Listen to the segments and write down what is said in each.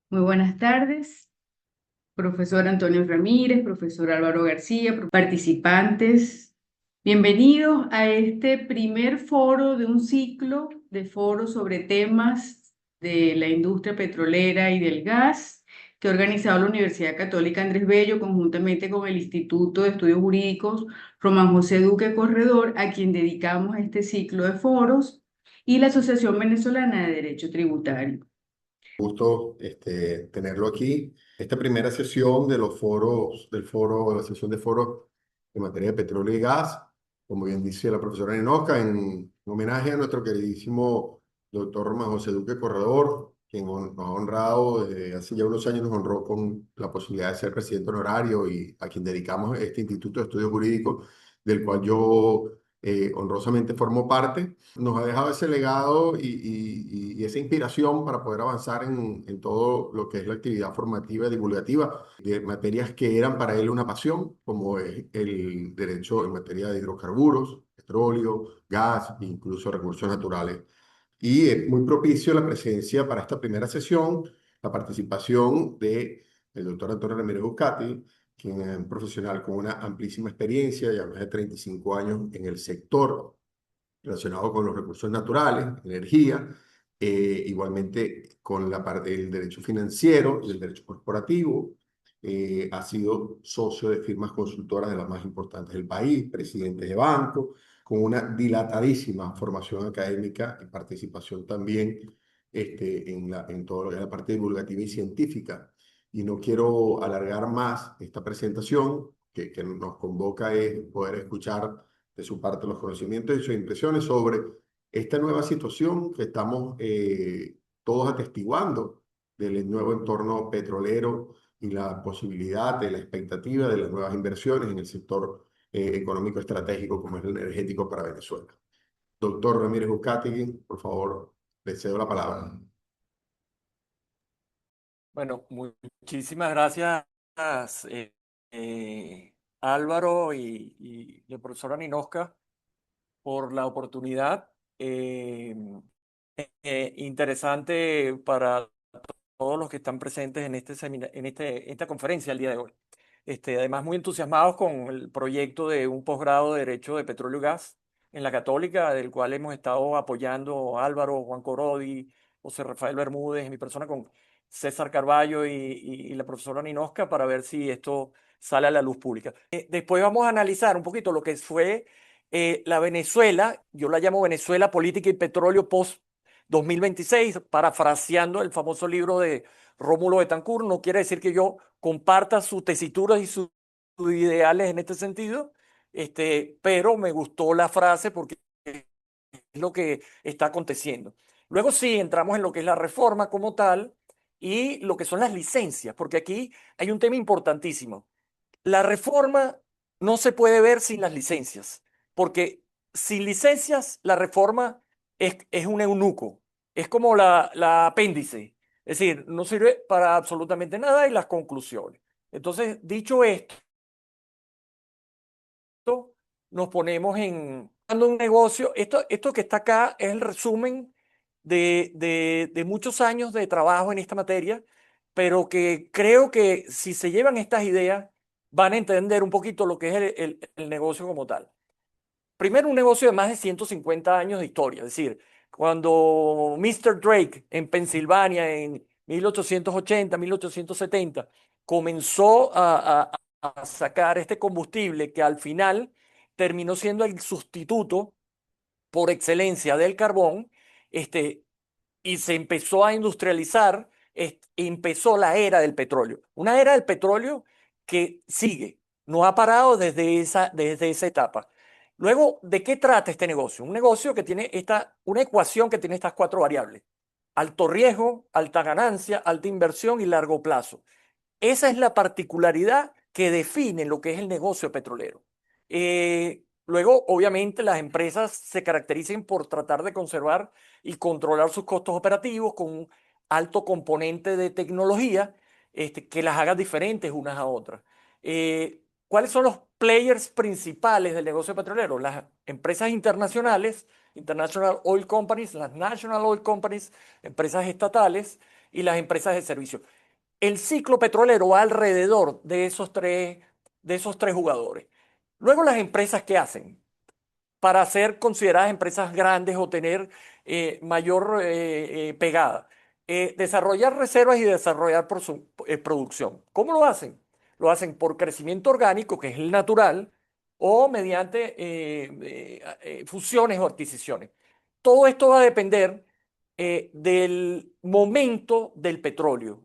Muy buenas tardes, profesor Antonio Ramírez, profesor Álvaro García, participantes. Bienvenidos a este primer foro de un ciclo de foros sobre temas de la industria petrolera y del gas que ha organizado la Universidad Católica Andrés Bello conjuntamente con el Instituto de Estudios Jurídicos Román José Duque Corredor, a quien dedicamos este ciclo de foros, y la Asociación Venezolana de Derecho Tributario. Gusto tenerlo aquí. Esta primera sesión de los foros, de la sesión de foros en materia de petróleo y gas, como bien dice la profesora Ninoca, en homenaje a nuestro queridísimo doctor Román José Duque Corredor, quien nos ha honrado desde hace ya unos años, nos honró con la posibilidad de ser presidente honorario y a quien dedicamos este Instituto de Estudios Jurídicos, del cual yo honrosamente formo parte. Nos ha dejado ese legado y esa inspiración para poder avanzar en todo lo que es la actividad formativa y divulgativa de materias que eran para él una pasión, como es el derecho en materia de hidrocarburos, petróleo, gas e incluso recursos naturales. Y es muy propicio la presencia para esta primera sesión, la participación de el doctor Antonio Ramírez Buscati, quien es un profesional con una amplísima experiencia, ya más de 35 años en el sector relacionado con los recursos naturales, energía, igualmente con la parte del derecho financiero y el derecho corporativo. Ha sido socio de firmas consultoras de las más importantes del país, presidente de banco, con una dilatadísima formación académica y participación también en todo lo que es la parte divulgativa y científica. Y no quiero alargar más esta presentación, que nos convoca es poder escuchar de su parte los conocimientos y sus impresiones sobre esta nueva situación que estamos todos atestiguando del nuevo entorno petrolero y la posibilidad de la expectativa de las nuevas inversiones en el sector económico estratégico como es el energético para Venezuela. Doctor Ramírez Uzcategui, por favor, le cedo la palabra. Bueno, muchísimas gracias, eh, Álvaro y el profesor Aninosca por la oportunidad. Interesante para todos los que están presentes en esta conferencia el día de hoy. Además, muy entusiasmados con el proyecto de un posgrado de Derecho de Petróleo y Gas en la Católica, del cual hemos estado apoyando Álvaro, Juan Corodi, José Rafael Bermúdez, mi persona con César Carballo y la profesora Ninosca para ver si esto sale a la luz pública. Después vamos a analizar un poquito lo que fue la Venezuela, yo la llamo Venezuela Política y Petróleo Post 2026, parafraseando el famoso libro de Rómulo Betancourt. No quiere decir que yo comparta sus tesituras y sus ideales en este sentido, pero me gustó la frase porque es lo que está aconteciendo. Luego sí, entramos en lo que es la reforma como tal y lo que son las licencias, porque aquí hay un tema importantísimo. La reforma no se puede ver sin las licencias, porque sin licencias la reforma es un eunuco, es como la apéndice, es decir, no sirve para absolutamente nada y las conclusiones. Entonces, dicho esto, nos ponemos en un negocio. Esto que está acá es el resumen de muchos años de trabajo en esta materia, pero que creo que si se llevan estas ideas, van a entender un poquito lo que es el negocio como tal. Primero, un negocio de más de 150 años de historia, es decir, cuando Mr. Drake en Pensilvania en 1880, 1870 comenzó a sacar este combustible que al final terminó siendo el sustituto por excelencia del carbón, este, y se empezó a industrializar, empezó la era del petróleo. Una era del petróleo que sigue, no ha parado desde esa etapa. Luego, ¿de qué trata este negocio? Un negocio que tiene una ecuación que tiene estas cuatro variables: alto riesgo, alta ganancia, alta inversión y largo plazo. Esa es la particularidad que define lo que es el negocio petrolero. Luego, obviamente, las empresas se caracterizan por tratar de conservar y controlar sus costos operativos con un alto componente de tecnología, que las haga diferentes unas a otras. ¿Cuáles son los players principales del negocio petrolero? Las empresas internacionales, International Oil Companies, las National Oil Companies, empresas estatales, y las empresas de servicio. El ciclo petrolero va alrededor de esos tres jugadores. Luego las empresas, ¿qué hacen? Para ser consideradas empresas grandes o tener mayor pegada. Desarrollar reservas y desarrollar producción. ¿Cómo lo hacen? Lo hacen por crecimiento orgánico, que es el natural, o mediante fusiones o adquisiciones. Todo esto va a depender del momento del petróleo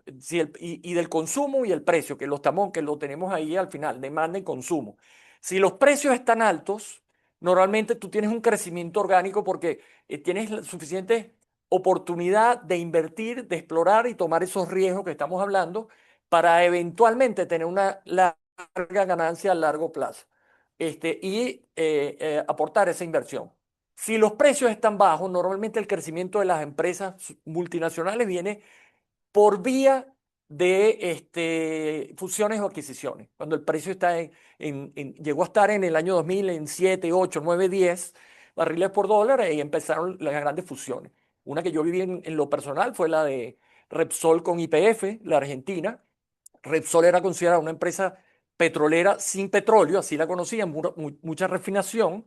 y del consumo y el precio, que lo tenemos ahí al final, demanda y consumo. Si los precios están altos, normalmente tú tienes un crecimiento orgánico porque tienes la suficiente oportunidad de invertir, de explorar y tomar esos riesgos que estamos hablando para eventualmente tener una larga ganancia a largo plazo y aportar esa inversión. Si los precios están bajos, normalmente el crecimiento de las empresas multinacionales viene por vía de fusiones o adquisiciones. Cuando el precio está llegó a estar en el año 2000 en 7, 8, 9, 10 barriles por dólar y empezaron las grandes fusiones. Una que yo viví en lo personal fue la de Repsol con YPF, la Argentina. Repsol era considerada una empresa petrolera sin petróleo, así la conocían, mucha refinación,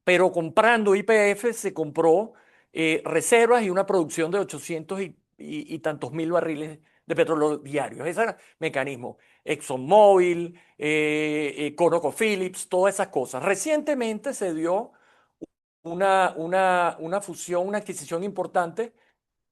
pero comprando YPF se compró reservas y una producción de 800 y tantos mil barriles de petróleo diarios. Ese era el mecanismo. ExxonMobil, ConocoPhillips, todas esas cosas. Recientemente se dio una fusión, una adquisición importante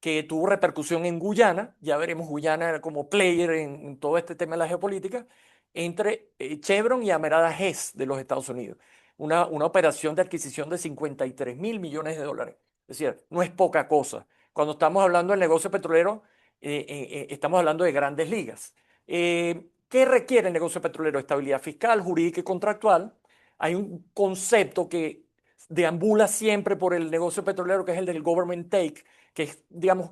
que tuvo repercusión en Guyana, ya veremos Guyana como player en todo este tema de la geopolítica, entre Chevron y Amerada Hess de los Estados Unidos. Una operación de adquisición de 53.000 millones de dólares. Es decir, no es poca cosa. Cuando estamos hablando del negocio petrolero, estamos hablando de grandes ligas. ¿Qué requiere el negocio petrolero? Estabilidad fiscal, jurídica y contractual. Hay un concepto que deambula siempre por el negocio petrolero, que es el del government take, que es, digamos,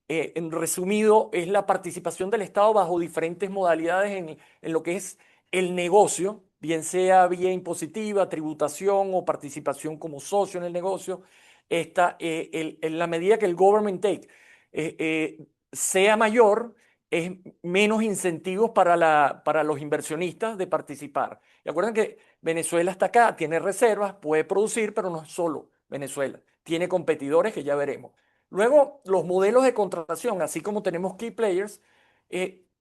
en resumido, es la participación del Estado bajo diferentes modalidades en lo que es el negocio, bien sea vía impositiva, tributación o participación como socio en el negocio. En la medida que el government take sea mayor, es menos incentivos para los inversionistas de participar. Y acuerdan que Venezuela está acá, tiene reservas, puede producir, pero no es solo Venezuela. Tiene competidores que ya veremos. Luego, los modelos de contratación, así como tenemos key players,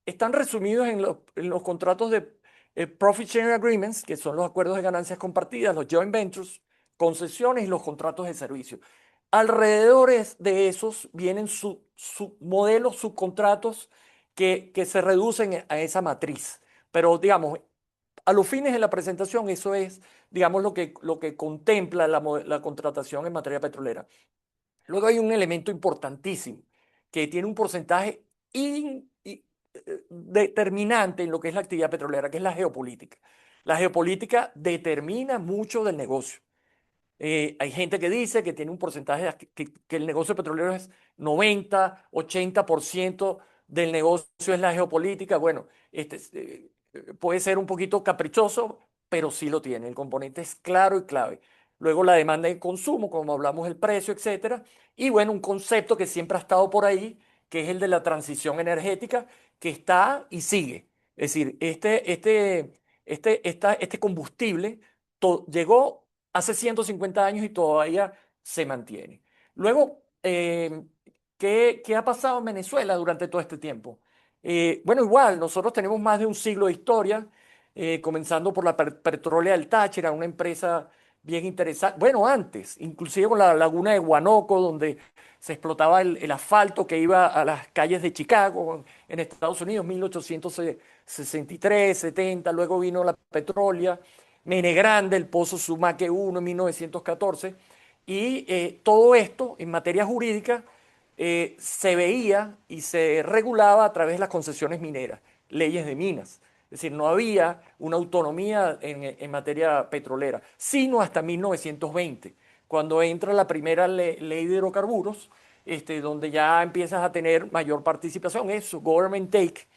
están resumidos en los contratos de Profit Sharing Agreements, que son los acuerdos de ganancias compartidas, los joint ventures, concesiones y los contratos de servicio. Alrededor de esos vienen modelos, subcontratos que se reducen a esa matriz. Pero, digamos, a los fines de la presentación, eso es, digamos, lo que contempla la contratación en materia petrolera. Luego hay un elemento importantísimo que tiene un porcentaje determinante en lo que es la actividad petrolera, que es la geopolítica. La geopolítica determina mucho del negocio. Hay gente que dice que tiene un porcentaje, que el negocio petrolero es 90, 80% del negocio es la geopolítica. Bueno, puede ser un poquito caprichoso, pero sí lo tiene. El componente es claro y clave. Luego la demanda y consumo, como hablamos, el precio, etcétera. Y bueno, un concepto que siempre ha estado por ahí, que es el de la transición energética, que está y sigue. Es decir, este combustible llegó hace 150 años y todavía se mantiene. Luego, ¿qué ha pasado en Venezuela durante todo este tiempo? Bueno, igual, nosotros tenemos más de un siglo de historia, comenzando por la Petrólea del Táchira, una empresa bien interesante. Bueno, antes, inclusive con la laguna de Guanoco, donde se explotaba el asfalto que iba a las calles de Chicago, en Estados Unidos, 1863, 70, luego vino la Petrólea, Mene Grande, el Pozo Sumaque 1 en 1914, y todo esto en materia jurídica se veía y se regulaba a través de las concesiones mineras, leyes de minas. Es decir, no había una autonomía en materia petrolera, sino hasta 1920, cuando entra la primera ley de hidrocarburos, donde ya empiezas a tener mayor participación, eso, government take,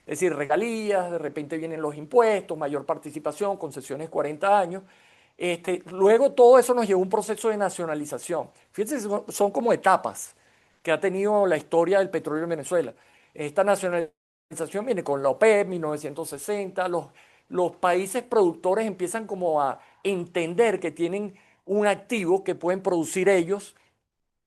es decir, regalías, de repente vienen los impuestos, mayor participación, concesiones 40 años. Luego todo eso nos llevó a un proceso de nacionalización. Fíjense, son como etapas que ha tenido la historia del petróleo en Venezuela. Esta nacionalización viene con la OPEP, 1960, los países productores empiezan como a entender que tienen un activo que pueden producir ellos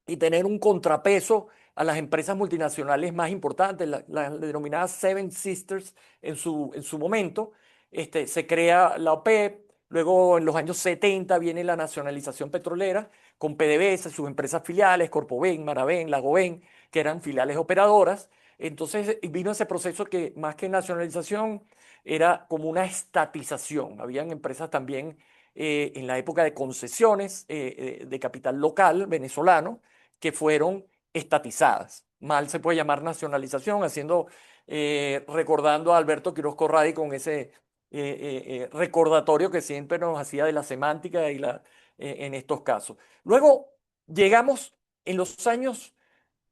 y tener un contrapeso a las empresas multinacionales más importantes, las denominadas Seven Sisters en su momento. Se crea la OPEP, luego en los años 70 viene la nacionalización petrolera con PDVSA, sus empresas filiales, Corpoven, Maraven, Lagoven, que eran filiales operadoras. Entonces vino ese proceso que más que nacionalización era como una estatización. Habían empresas también en la época de concesiones de capital local venezolano que fueron estatizadas. Mal se puede llamar nacionalización, recordando a Alberto Quiroz Corradi con ese recordatorio que siempre nos hacía de la semántica en estos casos. Luego llegamos en los años,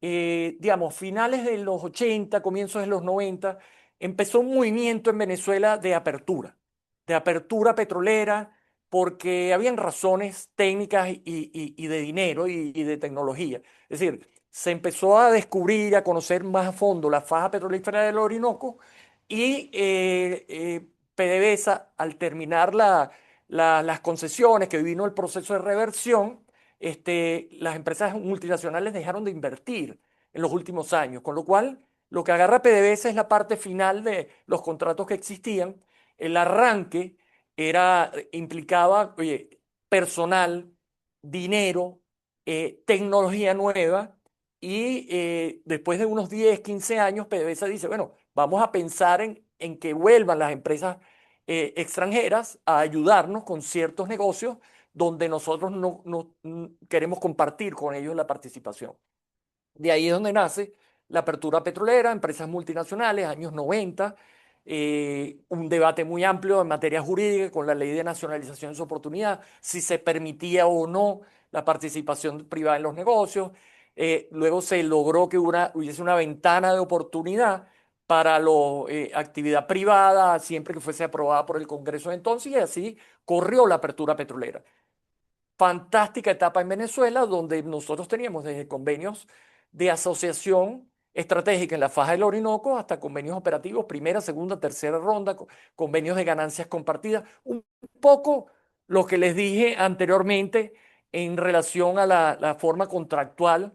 digamos, finales de los 80, comienzos de los 90, empezó un movimiento en Venezuela de apertura petrolera, porque habían razones técnicas y de dinero y de tecnología. Es decir, se empezó a descubrir y a conocer más a fondo la faja petrolífera del Orinoco y PDVSA, al terminar las concesiones, que vino el proceso de reversión, las empresas multinacionales dejaron de invertir en los últimos años, con lo cual lo que agarra PDVSA es la parte final de los contratos que existían. El arranque implicaba, oye, personal, dinero, tecnología nueva, y después de unos 10, 15 años, PDVSA dice, bueno, vamos a pensar en que vuelvan las empresas extranjeras a ayudarnos con ciertos negocios donde nosotros no queremos compartir con ellos la participación. De ahí es donde nace la apertura petrolera, empresas multinacionales, años 90, un debate muy amplio en materia jurídica con la ley de nacionalización de su oportunidad, si se permitía o no la participación privada en los negocios. Luego se logró que hubiese una ventana de oportunidad para la actividad privada, siempre que fuese aprobada por el Congreso de entonces, y así corrió la apertura petrolera. Fantástica etapa en Venezuela, donde nosotros teníamos desde convenios de asociación estratégica en la faja del Orinoco hasta convenios operativos, primera, segunda, tercera ronda, convenios de ganancias compartidas, un poco lo que les dije anteriormente en relación a la forma contractual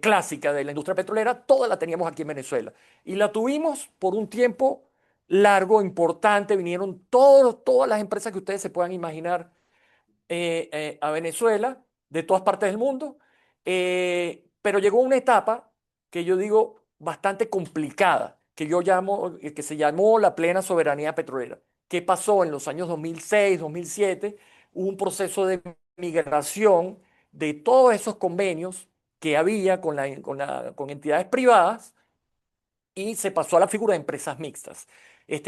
clásica de la industria petrolera, toda la teníamos aquí en Venezuela. Y la tuvimos por un tiempo largo, importante, vinieron todas las empresas que ustedes se puedan imaginar a Venezuela, de todas partes del mundo, pero llegó una etapa que yo digo bastante complicada, que se llamó la plena soberanía petrolera. ¿Qué pasó en los años 2006, 2007? Hubo un proceso de migración de todos esos convenios que había con entidades privadas, y se pasó a la figura de empresas mixtas,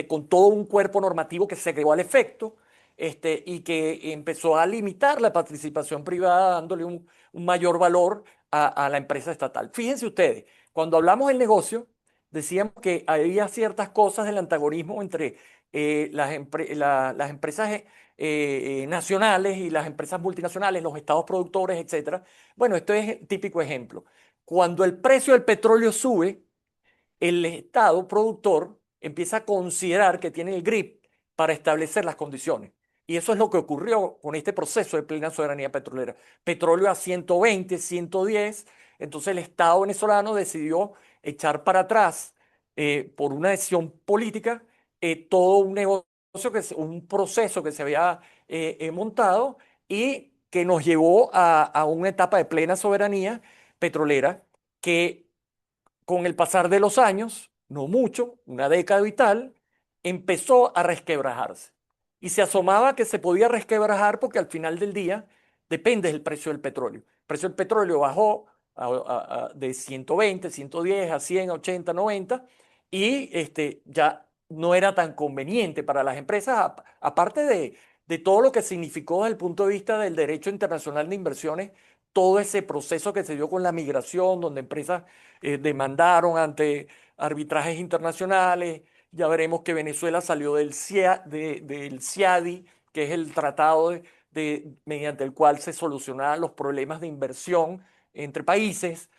con todo un cuerpo normativo que se creó al efecto, y que empezó a limitar la participación privada, dándole un mayor valor a la empresa estatal. Fíjense ustedes, cuando hablamos del negocio, decíamos que había ciertas cosas del antagonismo entre las empresas nacionales y las empresas multinacionales, los estados productores, etcétera. Bueno, esto es típico ejemplo. Cuando el precio del petróleo sube, el Estado productor empieza a considerar que tiene el grip para establecer las condiciones. Y eso es lo que ocurrió con este proceso de plena soberanía petrolera. Petróleo a 120, 110, entonces el Estado venezolano decidió echar para atrás, por una decisión política, todo un negocio, un proceso que se había montado, y que nos llevó a una etapa de plena soberanía petrolera que, con el pasar de los años, no mucho, una década y tal, empezó a resquebrajarse. Y se asomaba que se podía resquebrajar porque al final del día depende del precio del petróleo. El precio del petróleo bajó de 120, 110 a 100, 80, 90, y ya no era tan conveniente para las empresas, aparte de todo lo que significó desde el punto de vista del derecho internacional de inversiones, todo ese proceso que se dio con la migración, donde empresas demandaron ante arbitrajes internacionales. Ya veremos que Venezuela salió del CIADI, que es el tratado mediante el cual se solucionaban los problemas de inversión entre países.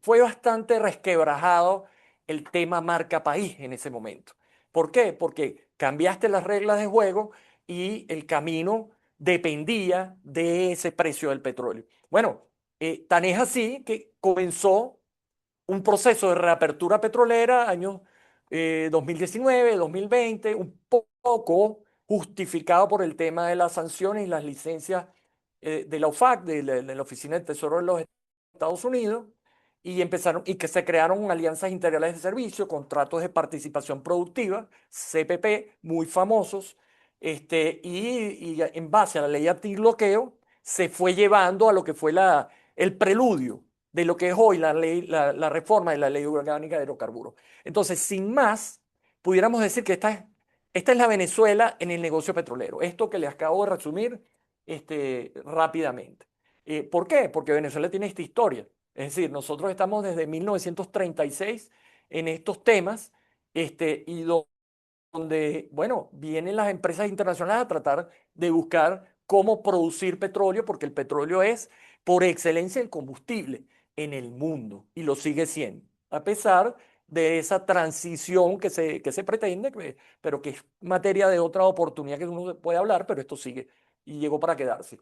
Fue bastante resquebrajado el tema marca país en ese momento. ¿Por qué? Porque cambiaste las reglas de juego y el camino dependía de ese precio del petróleo. Bueno, tan es así que comenzó un proceso de reapertura petrolera años 2019, 2020, un poco justificado por el tema de las sanciones y las licencias de la OFAC, de la Oficina del Tesoro de los Estados Unidos, y que se crearon alianzas integrales de servicio, contratos de participación productiva, CPP, muy famosos, y en base a la ley antibloqueo se fue llevando a lo que fue el preludio de lo que es hoy la reforma de la ley orgánica de hidrocarburos. Entonces, sin más, pudiéramos decir que esta es la Venezuela en el negocio petrolero. Esto que les acabo de resumir rápidamente. ¿Por qué? Porque Venezuela tiene esta historia. Es decir, nosotros estamos desde 1936 en estos temas, y donde, bueno, vienen las empresas internacionales a tratar de buscar cómo producir petróleo, porque el petróleo es por excelencia el combustible en el mundo y lo sigue siendo, a pesar de esa transición que se pretende, pero que es materia de otra oportunidad que uno puede hablar, pero esto sigue y llegó para quedarse.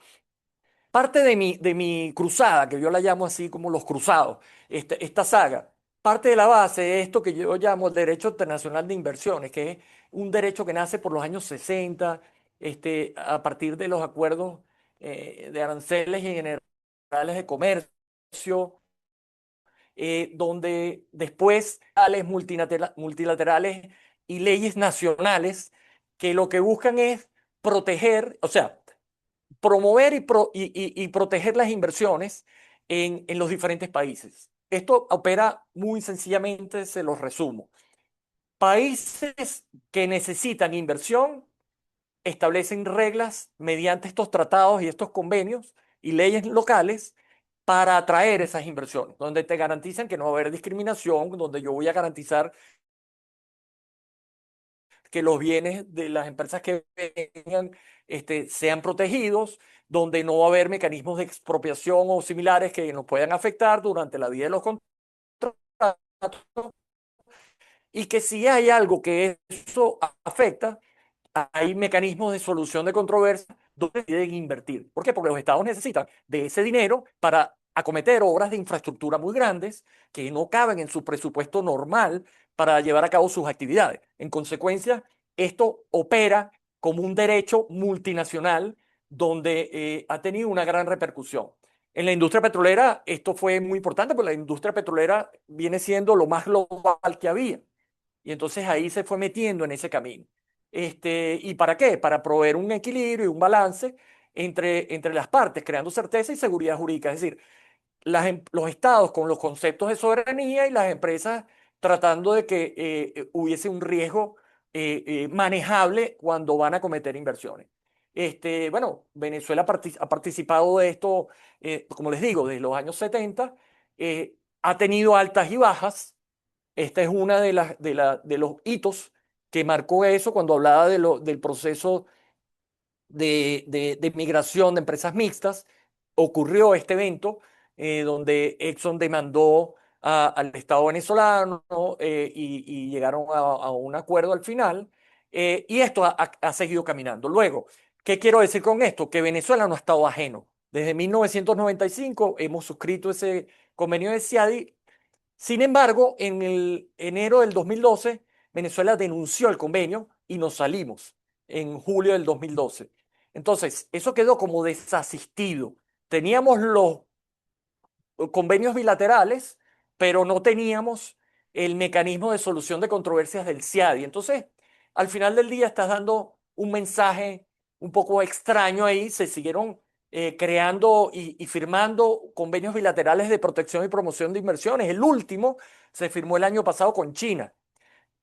Parte de mi cruzada, que yo la llamo así como los cruzados, esta saga, parte de la base de esto que yo llamo el derecho internacional de inversiones, que es un derecho que nace por los años 60, a partir de los acuerdos de aranceles y generales de comercio, donde después multilaterales y leyes nacionales que lo que buscan es proteger, o sea, promover y proteger las inversiones en los diferentes países. Esto opera muy sencillamente, se los resumo. Países que necesitan inversión establecen reglas mediante estos tratados y estos convenios y leyes locales para atraer esas inversiones, donde te garantizan que no va a haber discriminación, donde yo voy a garantizar que los bienes de las empresas que vengan sean protegidos, donde no va a haber mecanismos de expropiación o similares que nos puedan afectar durante la vida de los contratos, y que si hay algo que eso afecta, hay mecanismos de solución de controversia donde deben invertir. ¿Por qué? Porque los estados necesitan de ese dinero para acometer obras de infraestructura muy grandes que no caben en su presupuesto normal para llevar a cabo sus actividades. En consecuencia, esto opera como un derecho multinacional donde ha tenido una gran repercusión. En la industria petrolera esto fue muy importante porque la industria petrolera viene siendo lo más global que había. Y entonces ahí se fue metiendo en ese camino. ¿Y para qué? Para proveer un equilibrio y un balance entre las partes, creando certeza y seguridad jurídica. Es decir, los estados con los conceptos de soberanía y las empresas tratando de que hubiese un riesgo manejable cuando van a cometer inversiones. Bueno, Venezuela ha participado de esto, como les digo, desde los años 70, ha tenido altas y bajas. Esta es una de los hitos que marcó eso cuando hablaba del proceso de migración de empresas mixtas. Ocurrió este evento donde Exxon demandó al Estado venezolano, y llegaron a un acuerdo al final, y esto ha seguido caminando. Luego, ¿qué quiero decir con esto? Que Venezuela no ha estado ajeno. Desde 1995 hemos suscrito ese convenio de CIADI. Sin embargo, en el enero del 2012, Venezuela denunció el convenio y nos salimos en julio del 2012. Entonces, eso quedó como desasistido. Teníamos los convenios bilaterales, pero no teníamos el mecanismo de solución de controversias del CIADI. Entonces, al final del día estás dando un mensaje un poco extraño ahí. Se siguieron creando y firmando convenios bilaterales de protección y promoción de inversiones. El último se firmó el año pasado con China,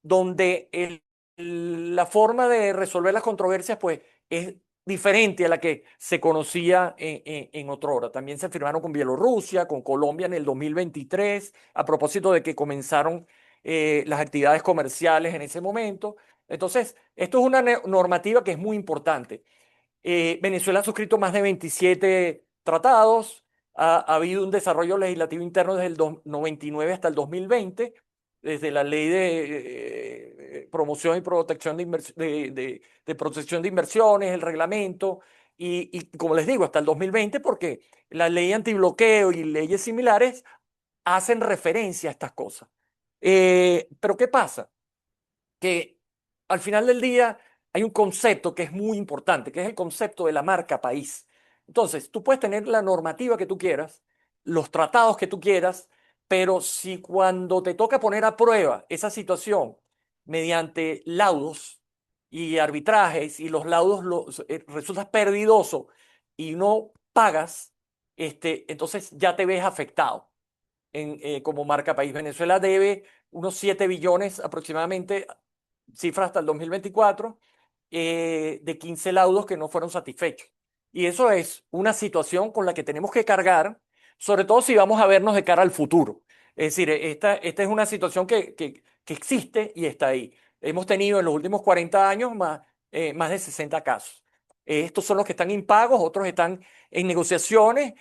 donde la forma de resolver las controversias pues es diferente a la que se conocía en otrora. También se firmaron con Bielorrusia, con Colombia en el 2023, a propósito de que comenzaron las actividades comerciales en ese momento. Entonces, esto es una normativa que es muy importante. Venezuela ha suscrito más de 27 tratados, ha habido un desarrollo legislativo interno desde el 99 hasta el 2020, desde la ley de promoción y protección de protección de inversiones, el reglamento, y como les digo, hasta el 2020, porque la ley antibloqueo y leyes similares hacen referencia a estas cosas. Pero ¿qué pasa? Que al final del día hay un concepto que es muy importante, que es el concepto de la marca país. Entonces, tú puedes tener la normativa que tú quieras, los tratados que tú quieras, pero si cuando te toca poner a prueba esa situación mediante laudos y arbitrajes y los laudos resultas perdidoso y no pagas, entonces ya te ves afectado como marca país. Venezuela debe unos 7 billones aproximadamente, cifra hasta el 2024, de 15 laudos que no fueron satisfechos. Y eso es una situación con la que tenemos que cargar, sobre todo si vamos a vernos de cara al futuro. Es decir, esta es una situación que existe y está ahí. Hemos tenido en los últimos 40 años más de 60 casos. Estos son los que están impagos, otros están en negociaciones,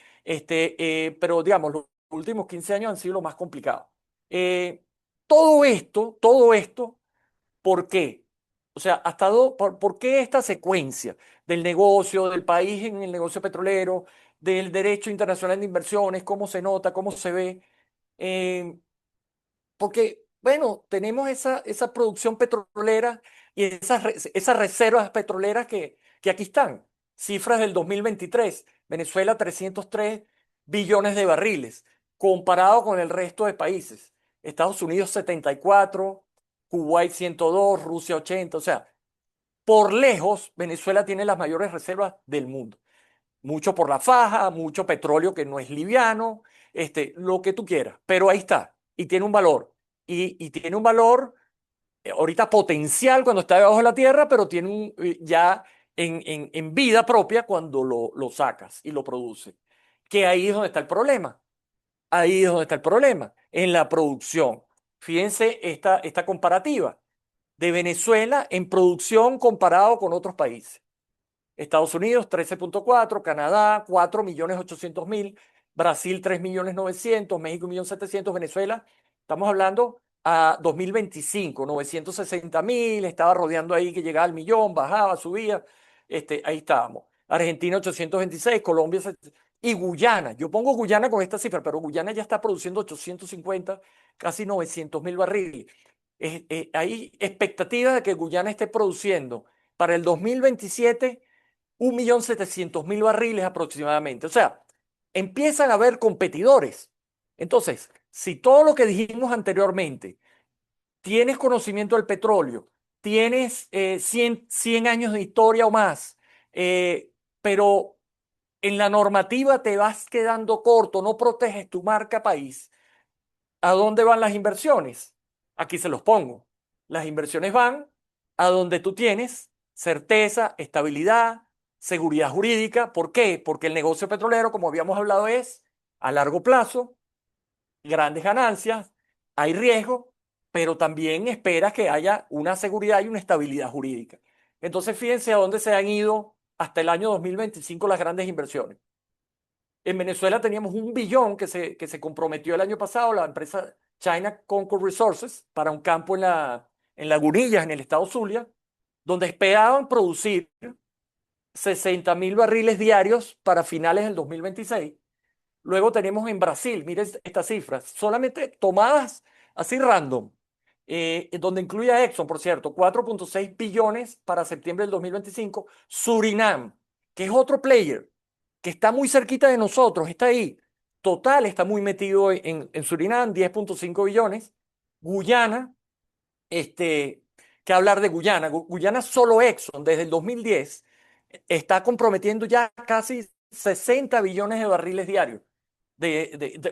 pero digamos, los últimos 15 años han sido lo más complicado. Eh, todo esto, ¿por qué? O sea, ¿por qué esta secuencia del negocio, del país en el negocio petrolero, del derecho internacional de inversiones, cómo se nota, cómo se ve? Eh, Porque, bueno, tenemos esa producción petrolera y esas reservas petroleras que aquí están. Cifras del 2023, Venezuela 303 billones de barriles, comparado con el resto de países. Estados Unidos 74, Kuwait 102, Rusia 80. O sea, por lejos, Venezuela tiene las mayores reservas del mundo. Mucho por la faja, mucho petróleo que no es liviano, lo que tú quieras, pero ahí está, y tiene un valor. Y tiene un valor ahorita potencial cuando está debajo de la tierra, pero tiene ya en vida propia cuando lo sacas y lo produces. Que ahí es donde está el problema. Ahí es donde está el problema, en la producción. Fíjense esta comparativa de Venezuela en producción comparado con otros países. Estados Unidos 13.4, Canadá 4.800.000, Brasil 3.900.000, México 1.700.000, Venezuela, estamos hablando a 2025, 960.000, estaba rodeando ahí que llegaba al millón, bajaba, subía, ahí estábamos. Argentina 826, Colombia y Guyana. Yo pongo Guyana con esta cifra, pero Guyana ya está produciendo 850, casi 900.000 barriles. Hay expectativas de que Guyana esté produciendo para el 2027 1.700.000 barriles aproximadamente. O sea, empiezan a haber competidores. Entonces, si todo lo que dijimos anteriormente, tienes conocimiento del petróleo, tienes 100 años de historia o más, pero en la normativa te vas quedando corto, no proteges tu marca país, ¿a dónde van las inversiones? Aquí se los pongo. Las inversiones van a donde tú tienes certeza, estabilidad, seguridad jurídica. ¿Por qué? Porque el negocio petrolero, como habíamos hablado, es a largo plazo, grandes ganancias, hay riesgo, pero también esperas que haya una seguridad y una estabilidad jurídica. Entonces, fíjense a dónde se han ido hasta el año 2025 las grandes inversiones. En Venezuela teníamos 1 billón que se comprometió el año pasado la empresa China Concord Resources para un campo en Lagunillas, en el estado Zulia, donde esperaban producir 60.000 barriles diarios para finales del 2026. Luego tenemos en Brasil, miren estas cifras, solamente tomadas así random, donde incluye a Exxon, por cierto, 4.6 billones para septiembre del 2025. Surinam, que es otro player, que está muy cerquita de nosotros, está ahí. Total está muy metido en Surinam, 10.5 billones. Guyana, que hablar de Guyana. Guyana solo Exxon, desde el 2010, está comprometiendo ya casi 60 billones de barriles diarios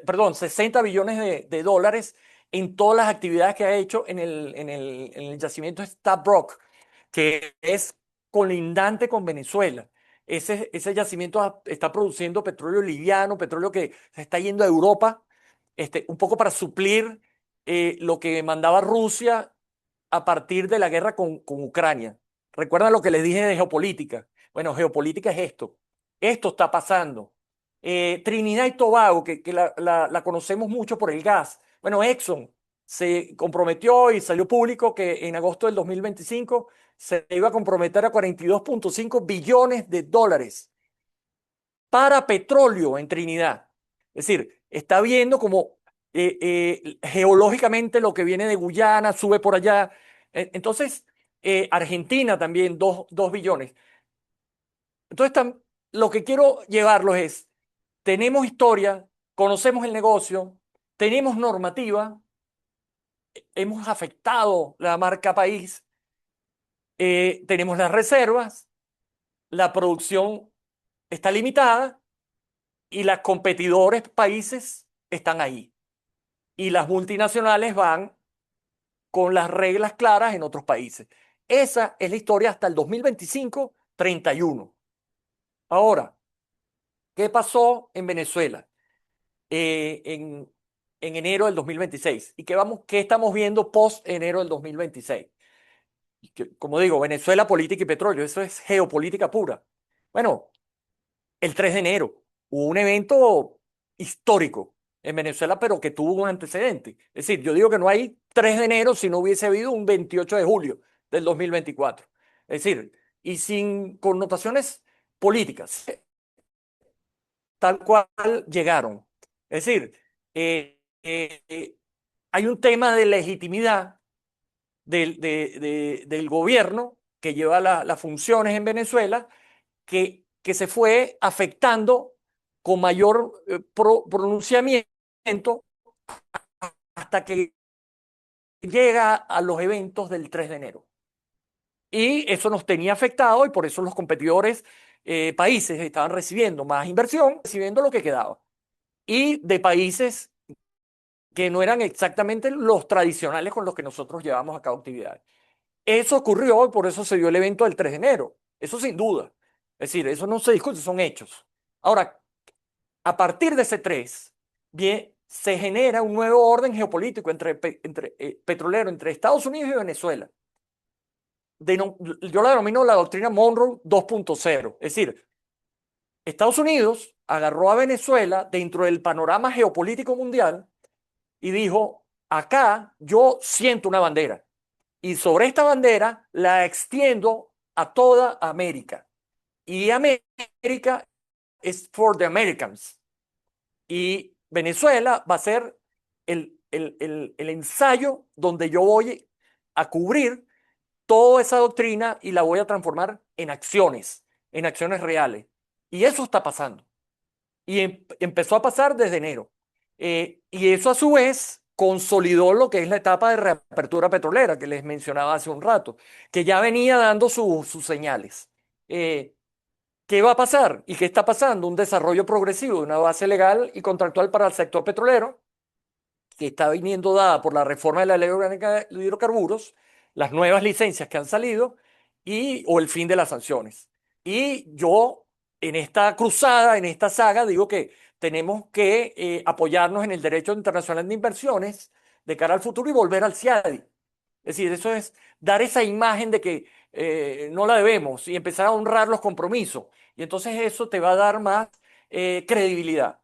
perdón, 60 billones de dólares en todas las actividades que ha hecho en el yacimiento Stabroek, que es colindante con Venezuela. Ese yacimiento está produciendo petróleo liviano, petróleo que se está yendo a Europa, un poco para suplir lo que mandaba Rusia a partir de la guerra con Ucrania. ¿Recuerdan lo que les dije de geopolítica? Bueno, geopolítica es esto. Esto está pasando. Trinidad y Tobago, que la conocemos mucho por el gas. Bueno, Exxon se comprometió y salió público que en agosto del 2025 se iba a comprometer a 42.5 billones de dólares para petróleo en Trinidad. Es decir, está viendo como geológicamente lo que viene de Guyana sube por allá. Entonces, Argentina también, 2 billones. Entonces, lo que quiero llevarlos es, tenemos historia, conocemos el negocio, tenemos normativa, hemos afectado la marca país, tenemos las reservas, la producción está limitada y los competidores países están ahí. Y las multinacionales van con las reglas claras en otros países. Esa es la historia hasta el 2025-31. Ahora, ¿qué pasó en Venezuela en enero del 2026? ¿Y qué estamos viendo post enero del 2026? Como digo, Venezuela, política y petróleo, eso es geopolítica pura. Bueno, el 3 de enero hubo un evento histórico en Venezuela, pero que tuvo un antecedente. Es decir, yo digo que no hay 3 de enero si no hubiese habido un 28 de julio del 2024. Es decir, y sin connotaciones políticas, tal cual llegaron. Es decir, hay un tema de legitimidad del gobierno que lleva las funciones en Venezuela que se fue afectando con mayor pronunciamiento hasta que llega a los eventos del 3 de enero. Y eso nos tenía afectado y por eso los competidores países estaban recibiendo más inversión, recibiendo lo que quedaba. Y de países que no eran exactamente los tradicionales con los que nosotros llevamos a cabo actividades. Eso ocurrió y por eso se dio el evento del 3 de enero. Eso sin duda. Es decir, eso no se discute, son hechos. Ahora, a partir de ese 3, bien, se genera un nuevo orden geopolítico petrolero entre Estados Unidos y Venezuela. Yo la denomino la doctrina Monroe 2.0. Es decir, Estados Unidos agarró a Venezuela dentro del panorama geopolítico mundial y dijo, acá yo siento una bandera y sobre esta bandera la extiendo a toda América. Y América es for the Americans. Y Venezuela va a ser el ensayo donde yo voy a cubrir toda esa doctrina y la voy a transformar en acciones reales. Y eso está pasando. Y empezó a pasar desde enero. Y eso a su vez consolidó lo que es la etapa de reapertura petrolera que les mencionaba hace un rato, que ya venía dando sus señales. ¿Qué va a pasar? ¿Y qué está pasando? Un desarrollo progresivo de una base legal y contractual para el sector petrolero, que está viniendo dada por la reforma de la Ley Orgánica de Hidrocarburos, las nuevas licencias que han salido o el fin de las sanciones. Y yo, en esta cruzada, en esta saga, digo que tenemos que apoyarnos en el derecho internacional de inversiones de cara al futuro y volver al CIADI. Es decir, eso es dar esa imagen de que no la debemos y empezar a honrar los compromisos. Y entonces eso te va a dar más credibilidad.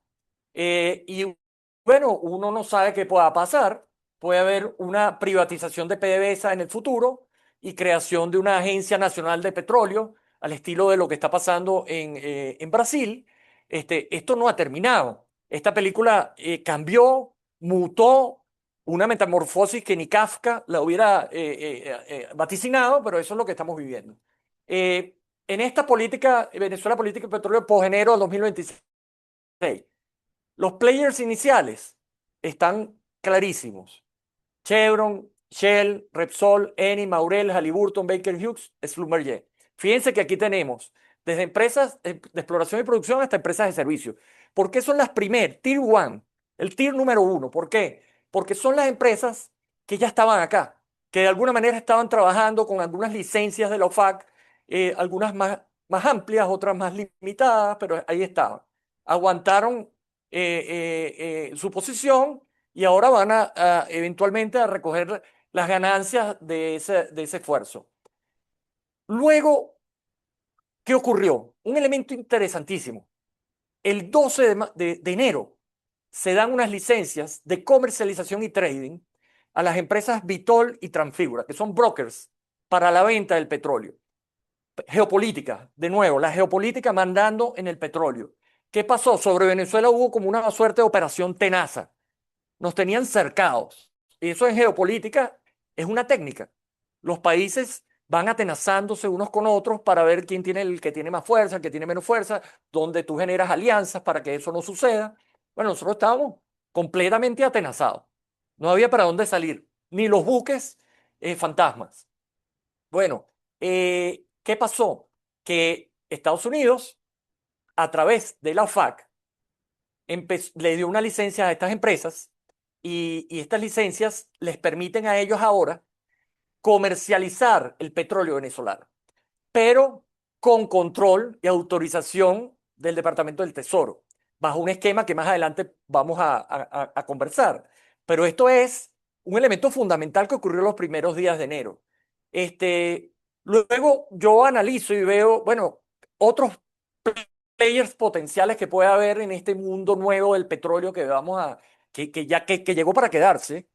Y bueno, uno no sabe qué pueda pasar. Puede haber una privatización de PDVSA en el futuro y creación de una agencia nacional de petróleo al estilo de lo que está pasando en Brasil. Esto no ha terminado. Esta película cambió, mutó, una metamorfosis que ni Kafka la hubiera vaticinado, pero eso es lo que estamos viviendo. En esta política, Venezuela Política y Petróleo, post enero de 2026, los players iniciales están clarísimos. Chevron, Shell, Repsol, Eni, Maurel, Halliburton, Baker Hughes, Schlumberger. Fíjense que aquí tenemos desde empresas de exploración y producción hasta empresas de servicio. ¿Por qué son las primeras? Tier 1, el tier número 1. ¿Por qué? Porque son las empresas que ya estaban acá, que de alguna manera estaban trabajando con algunas licencias de la OFAC, algunas más amplias, otras más limitadas, pero ahí estaban. Aguantaron su posición y ahora van eventualmente a recoger las ganancias de ese esfuerzo. Luego, ¿qué ocurrió? Un elemento interesantísimo. el 12 de enero se dan unas licencias de comercialización y trading a las empresas Vitol y Transfigura, que son brokers para la venta del petróleo. Geopolítica, de nuevo, la geopolítica mandando en el petróleo. ¿Qué pasó? Sobre Venezuela hubo como una suerte de operación tenaza. Nos tenían cercados. Y eso en geopolítica es una técnica. Los países van atenazándose unos con otros para ver quién tiene el que tiene más fuerza, el que tiene menos fuerza, donde tú generas alianzas para que eso no suceda. Bueno, nosotros estábamos completamente atenazados. No había para dónde salir, ni los buques fantasmas. Bueno, ¿qué pasó? Que Estados Unidos, a través de la OFAC, le dio una licencia a estas empresas y estas licencias les permiten a ellos ahora comercializar el petróleo venezolano, pero con control y autorización del Departamento del Tesoro, bajo un esquema que más adelante vamos a conversar. Pero esto es un elemento fundamental que ocurrió los primeros días de enero. Luego yo analizo y veo, bueno, otros players potenciales que puede haber en este mundo nuevo del petróleo que llegó para quedarse.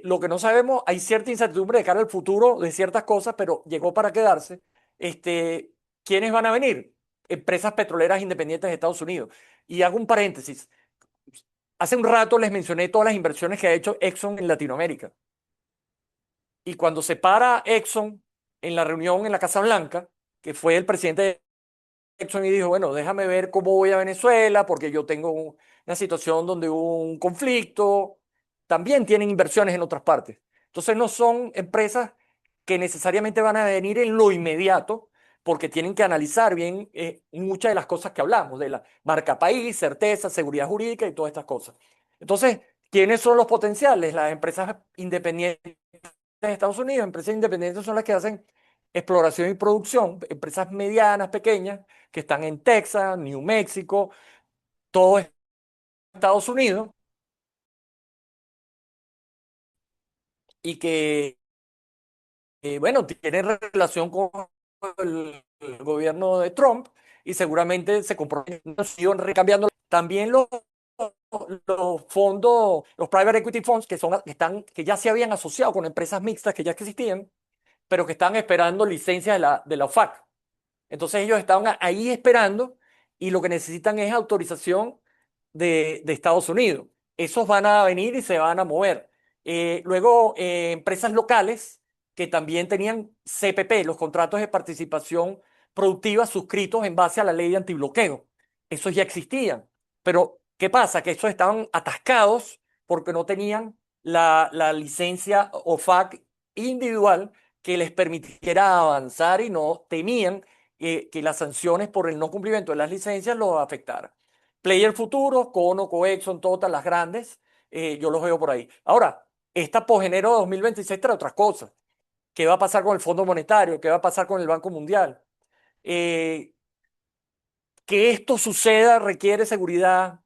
Lo que no sabemos, hay cierta incertidumbre de cara al futuro de ciertas cosas, pero llegó para quedarse. ¿Quiénes van a venir? Empresas petroleras independientes de Estados Unidos. Y hago un paréntesis. Hace un rato les mencioné todas las inversiones que ha hecho Exxon en Latinoamérica. Y cuando se para Exxon en la reunión en la Casa Blanca, que fue el presidente de Exxon y dijo, bueno, déjame ver cómo voy a Venezuela, porque yo tengo una situación donde hubo un conflicto. También tienen inversiones en otras partes. Entonces no son empresas que necesariamente van a venir en lo inmediato, porque tienen que analizar bien muchas de las cosas que hablamos, de la marca país, certeza, seguridad jurídica y todas estas cosas. Entonces, ¿quiénes son los potenciales? Las empresas independientes de Estados Unidos. Empresas independientes son las que hacen exploración y producción, empresas medianas, pequeñas, que están en Texas, New Mexico, todo Estados Unidos, y que, bueno, tienen relación con el gobierno de Trump y seguramente se comprometen, siguen recambiando. También los fondos, los private equity funds que ya se habían asociado con empresas mixtas que ya existían, pero que están esperando licencias de la OFAC. Entonces ellos estaban ahí esperando y lo que necesitan es autorización de Estados Unidos. Esos van a venir y se van a mover. Luego, empresas locales que también tenían CPP, los contratos de participación productiva suscritos en base a la ley de antibloqueo. Esos ya existían. Pero, ¿qué pasa? Que esos estaban atascados porque no tenían la licencia OFAC individual que les permitiera avanzar y no temían que las sanciones por el no cumplimiento de las licencias los afectaran. Player futuro, Conoco, Exxon, todas las grandes, yo los veo por ahí. Ahora, esta enero de 2026 trae otras cosas. ¿Qué va a pasar con el Fondo Monetario? ¿Qué va a pasar con el Banco Mundial? Que esto suceda requiere seguridad,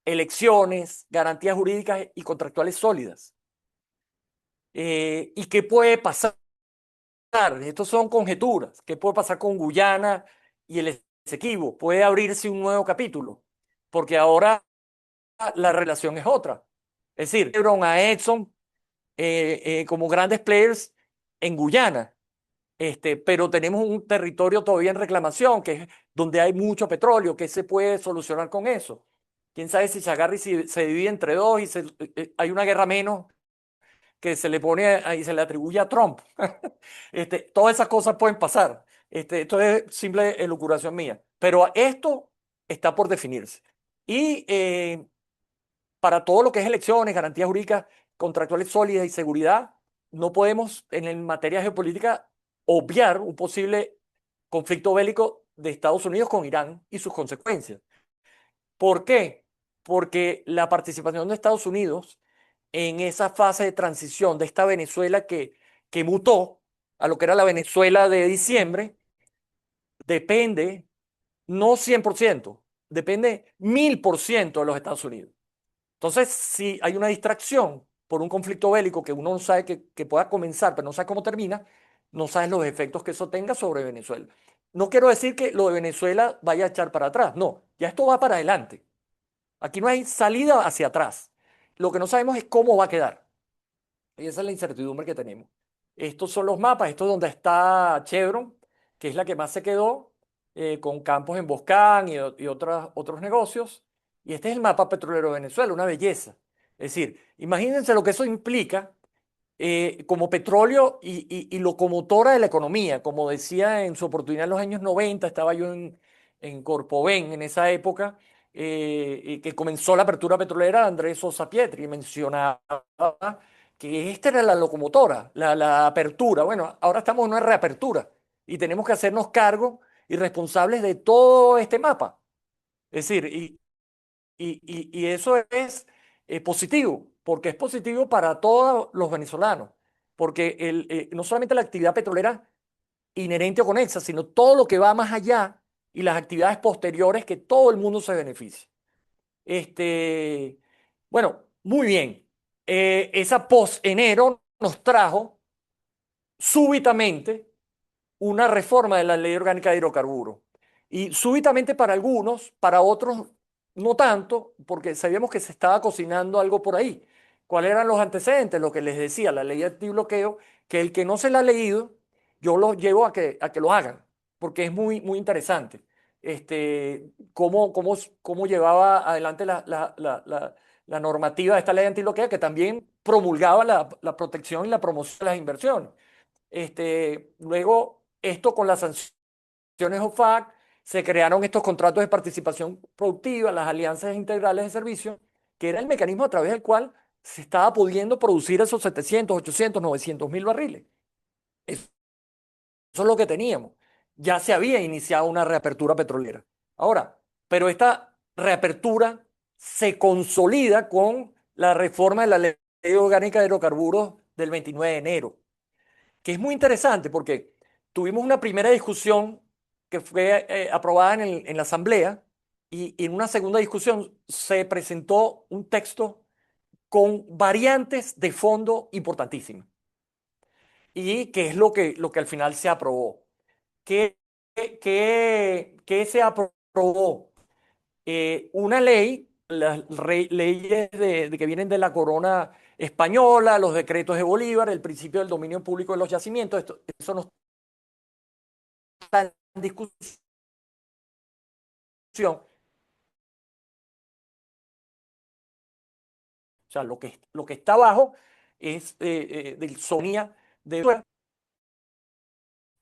elecciones, garantías jurídicas y contractuales sólidas. ¿Y qué puede pasar? Estos son conjeturas. ¿Qué puede pasar con Guyana y el Esequibo? Puede abrirse un nuevo capítulo, porque ahora la relación es otra. Es decir, a Exxon como grandes players en Guyana, pero tenemos un territorio todavía en reclamación, que es donde hay mucho petróleo. ¿Qué se puede solucionar con eso? Quién sabe si se agarra y si se divide entre dos y hay una guerra menos que se le pone y se le atribuye a Trump. Todas esas cosas pueden pasar. Esto es simple elucubración mía. Pero esto está por definirse. Y para todo lo que es elecciones, garantías jurídicas, contractuales sólidas y seguridad, no podemos en materia geopolítica obviar un posible conflicto bélico de Estados Unidos con Irán y sus consecuencias. ¿Por qué? Porque la participación de Estados Unidos en esa fase de transición de esta Venezuela que mutó a lo que era la Venezuela de diciembre, depende no 100%, depende 1000% de los Estados Unidos. Entonces, si hay una distracción por un conflicto bélico que uno no sabe que pueda comenzar, pero no sabe cómo termina, no sabes los efectos que eso tenga sobre Venezuela. no quiero decir que lo de Venezuela vaya a echar para atrás, no, ya esto va para adelante. Aquí no hay salida hacia atrás. Lo que no sabemos es cómo va a quedar. Y esa es la incertidumbre que tenemos. Estos son los mapas, esto es donde está Chevron, que es la que más se quedó, con campos en Boscán y otros negocios. Y este es el mapa petrolero de Venezuela, una belleza. Es decir, imagínense lo que eso implica como petróleo y locomotora de la economía. Como decía en su oportunidad en los años 90, estaba yo en Corpoven en esa época, y que comenzó la apertura petrolera, Andrés Sosa Pietri, y mencionaba que esta era la locomotora, la apertura. Bueno, ahora estamos en una reapertura y tenemos que hacernos cargo y responsables de todo este mapa. Es decir, y eso es positivo, porque es positivo para todos los venezolanos, porque no solamente la actividad petrolera inherente o conexa, sino todo lo que va más allá y las actividades posteriores que todo el mundo se beneficia. Este, bueno, muy bien. Esa post-enero nos trajo súbitamente una reforma de la Ley Orgánica de Hidrocarburos. Y súbitamente para algunos, para otros no tanto, porque sabíamos que se estaba cocinando algo por ahí. ¿Cuáles eran los antecedentes? Lo que les decía, la ley antibloqueo, que el que no se la ha leído, yo los llevo a que lo hagan, porque es muy, muy interesante. Cómo llevaba adelante la normativa de esta ley antibloqueo, que también promulgaba la protección y la promoción de las inversiones. Luego, esto con las sanciones OFAC, se crearon estos contratos de participación productiva, las alianzas integrales de servicio, que era el mecanismo a través del cual se estaba pudiendo producir esos 700, 800, 900 mil barriles. Eso es lo que teníamos. Ya se había iniciado una reapertura petrolera. Ahora, pero esta reapertura se consolida con la reforma de la Ley Orgánica de Hidrocarburos del 29 de enero, que es muy interesante porque tuvimos una primera discusión que fue aprobada en la Asamblea, y en una segunda discusión se presentó un texto con variantes de fondo importantísimas, y que es lo que al final se aprobó. ¿Qué, qué se aprobó? Una ley, las leyes que vienen de la corona española, los decretos de Bolívar, el principio del dominio público de los yacimientos, eso no está en discusión. O sea, lo que está abajo es del SONIA de Venezuela.